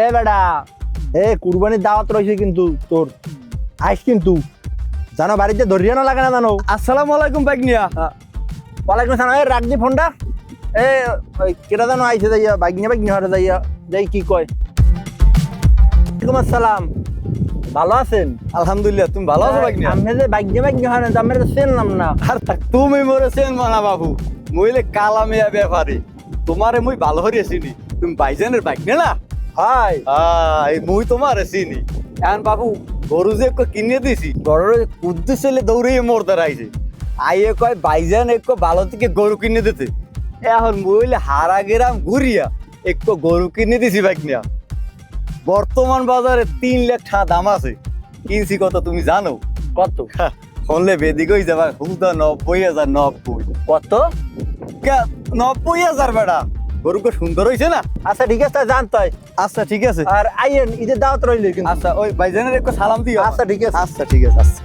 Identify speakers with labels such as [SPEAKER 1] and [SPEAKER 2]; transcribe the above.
[SPEAKER 1] এ বেটা, কুরবানির দাওয়াত রয়েছে কিন্তু তোর আইস কিন্তু জানো বাড়িতে ধরিয়া না লাগে না জানো।
[SPEAKER 2] আসসালামু আলাইকুম বাইকনিয়া।
[SPEAKER 1] ওয়ালাইকুম সালাম। রাখ দি ফোনটা। কেটা জানো আইসে যাইয়া বাইকনিয়া হারে যাইয়া যাই কি কয়। ওয়ালাইকুম আসসালাম, ভালো আছেন?
[SPEAKER 2] আলহামদুলিল্লাহ, তুমি ভালো আছো বাইকনিয়া?
[SPEAKER 1] আমি যে বাইকনিয়া হারে আমি চিনলাম না।
[SPEAKER 2] আর তুমি মোরে চেনবা না বাবু, মইলে কালামিয়া ব্যাপারে তোমারে মুই ভালো হরিয়া চিনি। তুমি বাইজানের বাইক নে না?
[SPEAKER 1] হাই
[SPEAKER 2] এই মুই তোমারে চিনি। এখন বাবু গরু যে কিনে দিছি, গরুর কুদ্দু ছেলে দৌড়িয়ে মোর দাঁড়াইছে। আইয়ে কয় বাইজান একটু ভালো থেকে গরু কিনে দিতে। এখন মইলে হারা গেরাম ঘুরিয়া একটু গরু কিনে দিছি বাইকনিয়া। বর্তমান বাজারে 3 লাখ টাকা দাম আছে। কিনছি কত তুমি জানো?
[SPEAKER 1] কত?
[SPEAKER 2] শুনলে বেদিক হয়ে যাবা। হুদা 90,000। 90
[SPEAKER 1] কত?
[SPEAKER 2] 90,000 বেটা। গরুকে সুন্দর হয়েছে না?
[SPEAKER 1] আচ্ছা ঠিক আছে, জানতো।
[SPEAKER 2] আচ্ছা ঠিক আছে।
[SPEAKER 1] আর আইয়েন ঈদের দাওয়াত রইলে কিন্তু।
[SPEAKER 2] আচ্ছা ওই ভাইজানের একটু সালাম দিও।
[SPEAKER 1] আচ্ছা ঠিক আছে।
[SPEAKER 2] আচ্ছা ঠিক আছে। আচ্ছা